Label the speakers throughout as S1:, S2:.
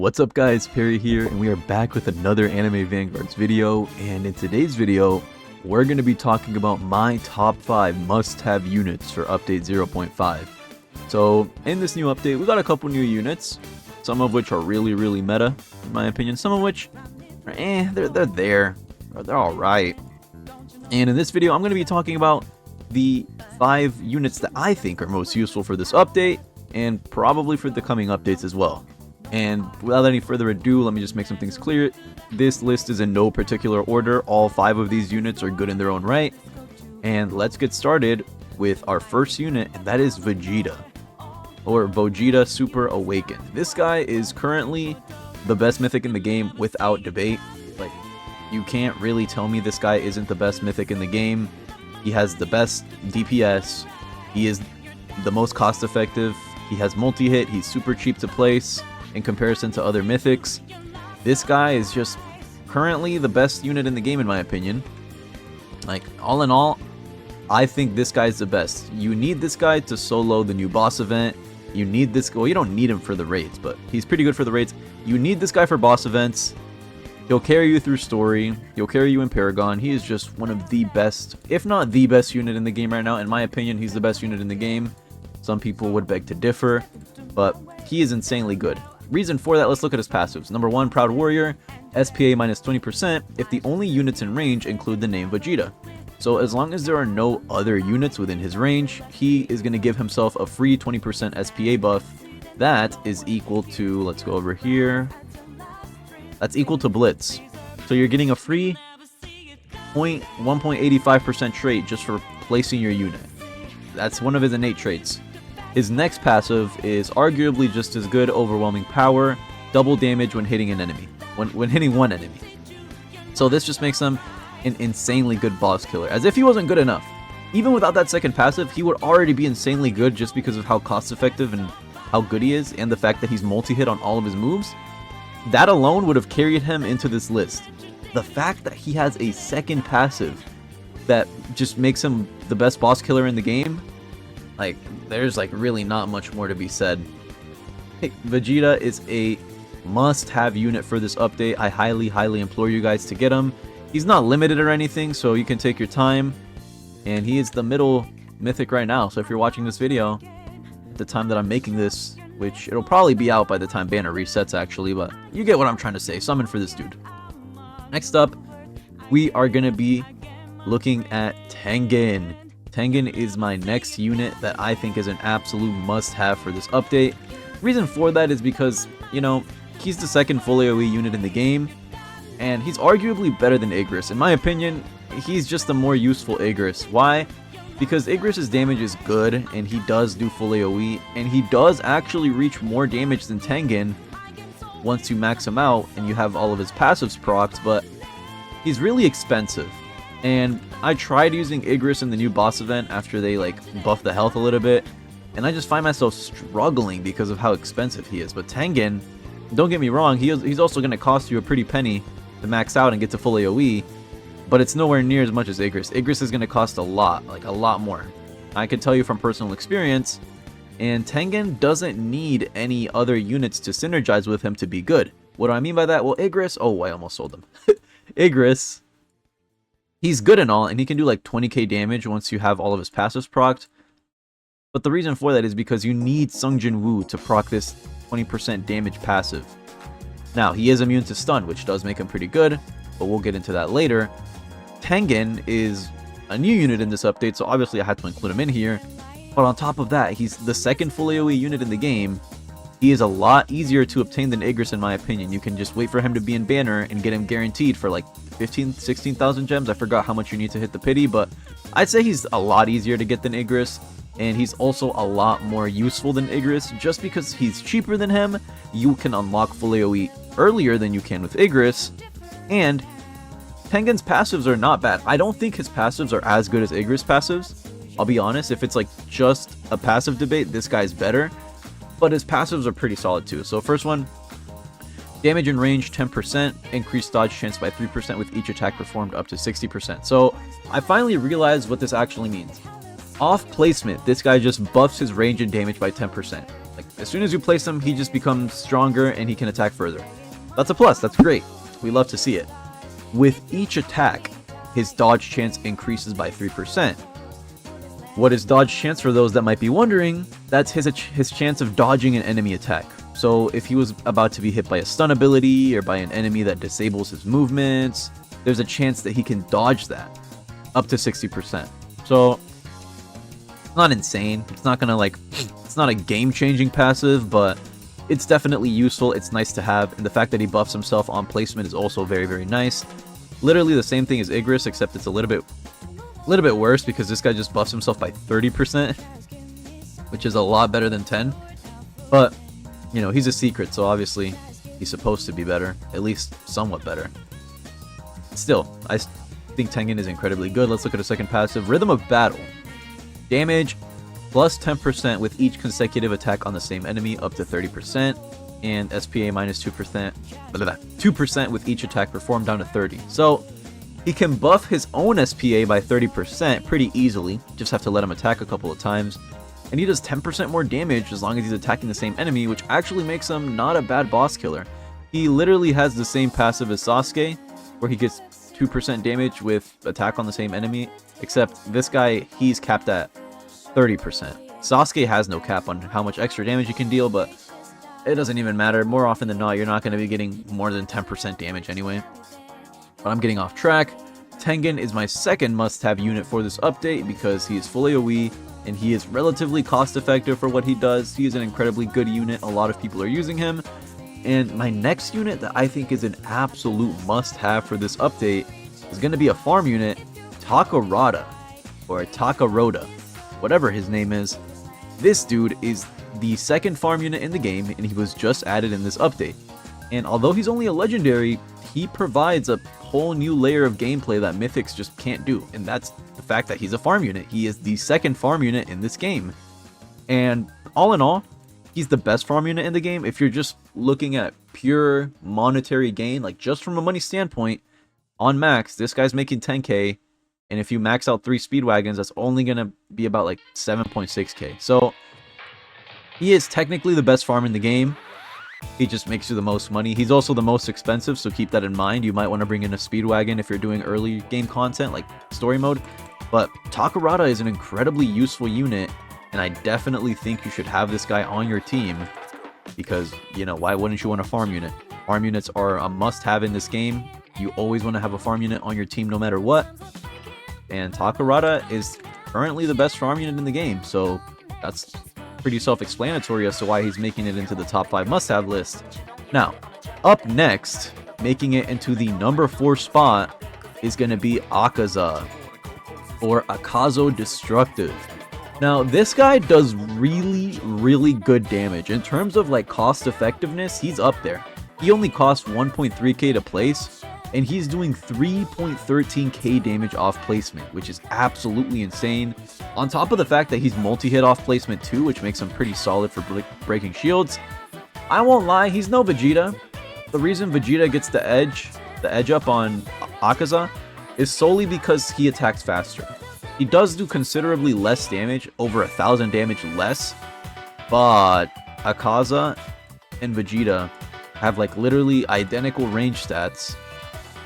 S1: What's up guys, Perry here, and we are back with another Anime Vanguards video, and in today's video, we're going to be talking about my top 5 must-have units for update 0.5. So, in this new update, we got a couple new units, some of which are really meta, in my opinion, some of which are they're alright. And in this video, I'm going to be talking about the 5 units that I think are most useful for this update, and probably for the coming updates as well. And without any further ado, let me just make some things clear. This list is in no particular order. All 5 of these units are good in their own right. And let's get started with our first unit, and that is Vegeta. Or Vegeta Super Awakened. This guy is currently the best mythic in the game without debate. Like, you can't really tell me this guy isn't the best mythic in the game. He has the best DPS. He is the most cost effective. He has multi-hit. He's super cheap to place in comparison to other mythics. This guy is just currently the best unit in the game in my opinion. Like, all in all, I think this guy's the best. You need this guy to solo the new boss event. You need this, well, you don't need him for the raids, but he's pretty good for the raids. You need this guy for boss events. He'll carry you through story. He'll carry you in Paragon. He is just one of the best, if not the best unit in the game right now. In my opinion, he's the best unit in the game. Some people would beg to differ, but he is insanely good. Reason for that, let's look at his passives. Number 1, Proud Warrior, SPA minus 20% if the only units in range include the name Vegeta. So as long as there are no other units within his range, he is going to give himself a free 20% SPA buff. That is equal to, let's go over here, that's equal to Blitz. So you're getting a free 1.85% trait just for placing your unit. That's one of his innate traits. His next passive is arguably just as good, Overwhelming Power, double damage when hitting an enemy, when hitting one enemy. So this just makes him an insanely good boss killer, as if he wasn't good enough. Even without that second passive, he would already be insanely good just because of how cost effective and how good he is, and the fact that he's multi-hit on all of his moves. That alone would have carried him into this list. The fact that he has a second passive that just makes him the best boss killer in the game, like, there's like really not much more to be said. Vegeta is a must-have unit for this update. I highly implore you guys to get him. He's not limited or anything, so you can take your time. And he is the middle mythic right now. So if you're watching this video at the time that I'm making this, which it'll probably be out by the time banner resets actually, but you get what I'm trying to say. Summon for this dude. Next up, we are going to be looking at Tangen. Tangen is my next unit that I think is an absolute must-have for this update. Reason for that is because, you know, he's the second full AoE unit in the game, and he's arguably better than Igris. In my opinion, he's just a more useful Igris. Why? Because Igris' damage is good, and he does do full AoE, and he does actually reach more damage than Tangen once you max him out and you have all of his passives procced, but he's really expensive. And I tried using Igris in the new boss event after they like buffed the health a little bit, and I just find myself struggling because of how expensive he is. But Tangen, don't get me wrong, he's also going to cost you a pretty penny to max out and get to full AoE, but it's nowhere near as much as Igris. Igris is going to cost a lot, like a lot more. I can tell you from personal experience, and Tangen doesn't need any other units to synergize with him to be good. What do I mean by that? Well, Igris, oh, I almost sold him. Igris, he's good and all, and he can do like 20k damage once you have all of his passives procced. But the reason for that is because you need Sungjin Woo to proc this 20% damage passive. Now, he is immune to stun, which does make him pretty good, but we'll get into that later. Tangen is a new unit in this update, so obviously I had to include him in here. But on top of that, he's the second full AoE unit in the game. He is a lot easier to obtain than Igris in my opinion. You can just wait for him to be in banner and get him guaranteed for like 16,000 gems. I forgot how much you need to hit the pity, but I'd say he's a lot easier to get than Igris, and he's also a lot more useful than Igris. Just because he's cheaper than him, you can unlock full AoE earlier than you can with Igris, and Tangen's passives are not bad. I don't think his passives are as good as Igris passives. I'll be honest, if it's like just a passive debate, this guy's better, but his passives are pretty solid too. So first one, damage in range 10%, increased dodge chance by 3% with each attack performed up to 60%. So I finally realized what this actually means. Off placement, this guy just buffs his range and damage by 10%. Like, As soon as you place him, he just becomes stronger and he can attack further. That's a plus. That's great. We love to see it. With each attack, his dodge chance increases by 3%. What is dodge chance, for those that might be wondering? That's his chance of dodging an enemy attack. So if he was about to be hit by a stun ability or by an enemy that disables his movements, there's a chance that he can dodge that up to 60%. So it's not insane. It's not gonna it's not a game-changing passive, but it's definitely useful. It's nice to have, and the fact that he buffs himself on placement is also very, very nice. Literally the same thing as Igris, except it's a little bit worse because this guy just buffs himself by 30%, which is a lot better than 10. But you know, he's a secret, so obviously he's supposed to be better, at least somewhat better. Still, I think Tangen is incredibly good. Let's look at a second passive. Rhythm of Battle. Damage plus 10% with each consecutive attack on the same enemy up to 30%, and SPA minus 2%, 2% with each attack performed down to 30. So he can buff his own SPA by 30% pretty easily. Just have to let him attack a couple of times. And he does 10% more damage as long as he's attacking the same enemy, which actually makes him not a bad boss killer. He literally has the same passive as Sasuke, where he gets 2% damage with attack on the same enemy, except this guy, he's capped at 30%. Sasuke has no cap on how much extra damage you can deal, but it doesn't even matter. More often than not, you're not going to be getting more than 10% damage anyway. But I'm getting off track. Tangen is my second must-have unit for this update because he is full AoE, and he is relatively cost-effective for what he does. He is an incredibly good unit. A lot of people are using him. And my next unit that I think is an absolute must-have for this update is going to be a farm unit, Takara, or Takara, whatever his name is. This dude is the second farm unit in the game, and he was just added in this update. And although he's only a legendary, he provides a whole new layer of gameplay that Mythics just can't do, and that's the fact that he's a farm unit. He is the second farm unit in this game. And all in all, he's the best farm unit in the game. If you're just looking at pure monetary gain, like just from a money standpoint, on max, this guy's making 10k, and if you max out 3 Speedwagons, that's only going to be about like 7.6k. So he is technically the best farm in the game. He just makes you the most money. He's also the most expensive, so keep that in mind. You might want to bring in a Speedwagon if you're doing early game content, like story mode. But Takara is an incredibly useful unit, and I definitely think you should have this guy on your team. Because, you know, why wouldn't you want a farm unit? Farm units are a must-have in this game. You always want to have a farm unit on your team no matter what. And Takara is currently the best farm unit in the game, so that's pretty self-explanatory as to why he's making it into the top 5 must-have list. Now, up next, making it into the number 4 spot, is going to be Akaza, or Akaza Destructive. Now, this guy does really, really good damage. In terms of like cost effectiveness, he's up there. He only costs 1.3k to place, and he's doing 3.13k damage off placement, which is absolutely insane. On top of the fact that he's multi-hit off placement too, which makes him pretty solid for breaking shields. I won't lie, he's no Vegeta. The reason Vegeta gets the edge up on Akaza, is solely because he attacks faster. He does do considerably less damage, over 1,000 damage less, but Akaza and Vegeta have like literally identical range stats.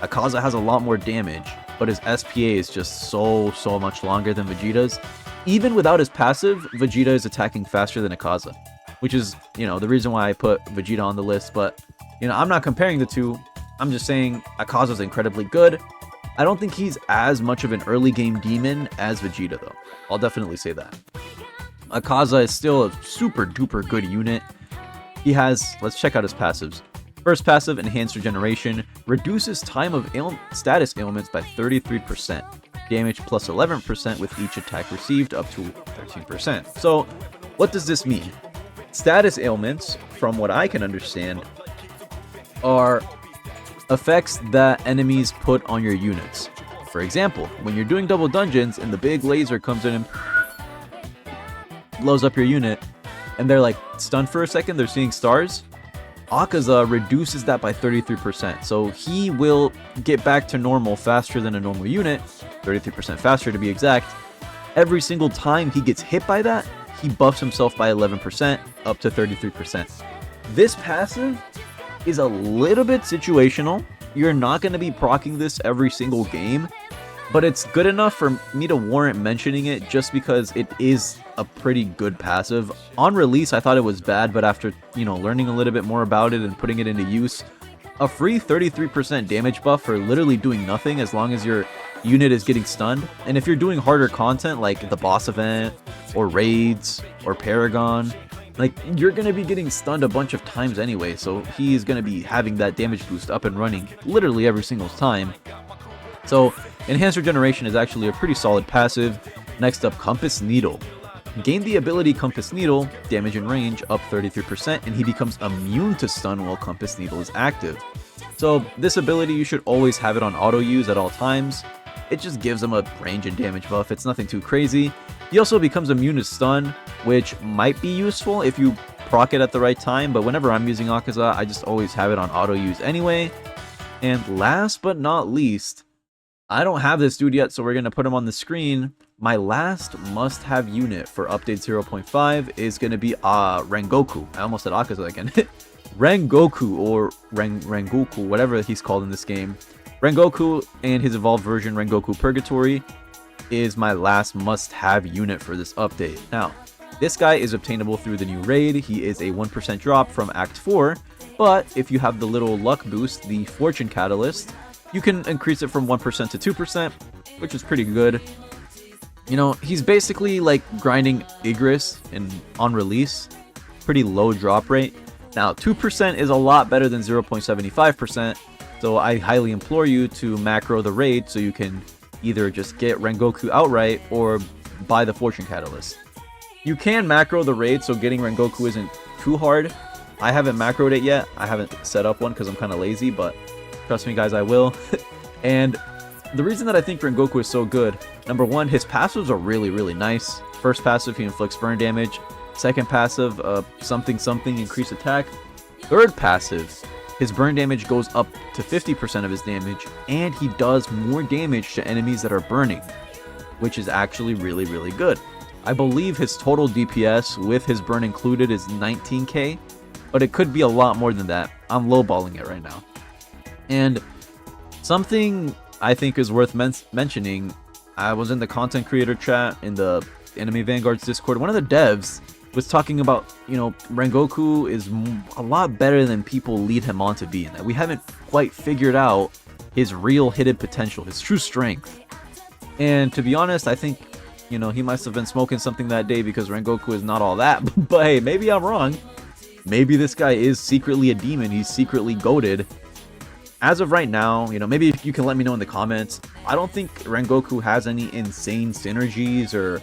S1: Akaza has a lot more damage, but his SPA is just so much longer than Vegeta's. Even without his passive, Vegeta is attacking faster than Akaza, which is, you know, the reason why I put Vegeta on the list. But, you know, I'm not comparing the two. I'm just saying Akaza's incredibly good. I don't think he's as much of an early game demon as Vegeta, though. I'll definitely say that. Akaza is still a super duper good unit. He has, let's check out his passives. First passive, Enhanced Regeneration, reduces time of status ailments by 33%. Damage plus 11% with each attack received, up to 13%. So, what does this mean? Status ailments, from what I can understand, are effects that enemies put on your units. For example, when you're doing double dungeons and the big laser comes in and blows up your unit, and they're like stunned for a second, they're seeing stars, Akaza reduces that by 33%, so he will get back to normal faster than a normal unit, 33% faster to be exact. Every single time he gets hit by that, he buffs himself by 11% up to 33%. This passive is a little bit situational. You're not going to be proccing this every single game, but it's good enough for me to warrant mentioning it just because it is a pretty good passive. On release, I thought it was bad, but after, learning a little bit more about it and putting it into use, a free 33% damage buff for literally doing nothing as long as your unit is getting stunned. And if you're doing harder content like the boss event or raids or Paragon, like, you're going to be getting stunned a bunch of times anyway, so he is going to be having that damage boost up and running literally every single time. So Enhanced Regeneration is actually a pretty solid passive. Next up, Compass Needle. Gain the ability Compass Needle, damage and range up 33%, and he becomes immune to stun while Compass Needle is active. So this ability, you should always have it on auto use at all times. It just gives him a range and damage buff. It's nothing too crazy. He also becomes immune to stun, which might be useful if you proc it at the right time, but whenever I'm using Akaza, I just always have it on auto use anyway. And last but not least, I don't have this dude yet, so we're going to put him on the screen. My last must-have unit for update 0.5 is going to be Rengoku. I almost said Akaza again. Rengoku, or Rengoku, whatever he's called in this game. Rengoku and his evolved version, Rengoku Purgatory, is my last must-have unit for this update. Now, this guy is obtainable through the new raid. He is a 1% drop from Act 4, but if you have the little luck boost, the Fortune Catalyst, you can increase it from 1% to 2%, which is pretty good. He's basically like grinding Igris on release. Pretty low drop rate. Now, 2% is a lot better than 0.75%, so I highly implore you to macro the raid so you can either just get Rengoku outright or buy the Fortune Catalyst. You can macro the raid, so getting Rengoku isn't too hard. I haven't macroed it yet. I haven't set up one because I'm kind of lazy, but trust me guys, I will. And the reason that I think Rengoku is so good, number one, his passives are really, really nice. First passive, he inflicts burn damage. Second passive, something, increased attack. Third passive, his burn damage goes up to 50% of his damage, and he does more damage to enemies that are burning, which is actually really, really good. I believe his total DPS with his burn included is 19k, but it could be a lot more than that. I'm lowballing it right now. And something I think is worth mentioning, I was in the content creator chat in the Anime Vanguards Discord. One of the devs was talking about, Rengoku is a lot better than people lead him on to be, and that we haven't quite figured out his real hidden potential, his true strength. And to be honest, I think, he must have been smoking something that day, because Rengoku is not all that. But hey, maybe I'm wrong. Maybe this guy is secretly a demon. He's secretly goated. As of right now, maybe you can let me know in the comments. I don't think Rengoku has any insane synergies or,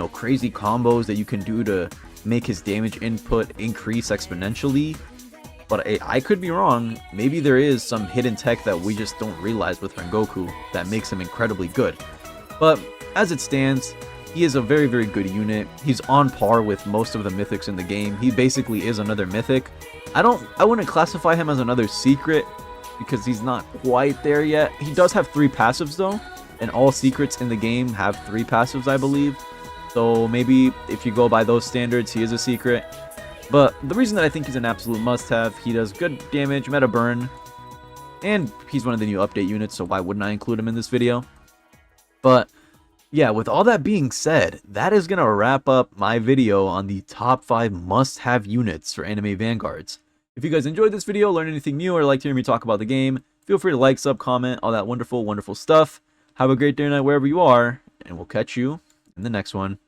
S1: crazy combos that you can do to make his damage input increase exponentially. But I could be wrong. Maybe there is some hidden tech that we just don't realize with Rengoku that makes him incredibly good. But as it stands, he is a very, very good unit. He's on par with most of the mythics in the game. He basically is another mythic. I wouldn't classify him as another secret, because he's not quite there yet. He does have 3 passives though, and all secrets in the game have 3 passives, I believe. So maybe if you go by those standards, he is a secret. But the reason that I think he's an absolute must-have, he does good damage, meta burn, and he's one of the new update units, so why wouldn't I include him in this video? But yeah, with all that being said, that is going to wrap up my video on the top 5 must-have units for Anime Vanguards. If you guys enjoyed this video, learned anything new, or liked hearing me talk about the game, feel free to like, sub, comment, all that wonderful, wonderful stuff. Have a great day or night wherever you are, and we'll catch you in the next one.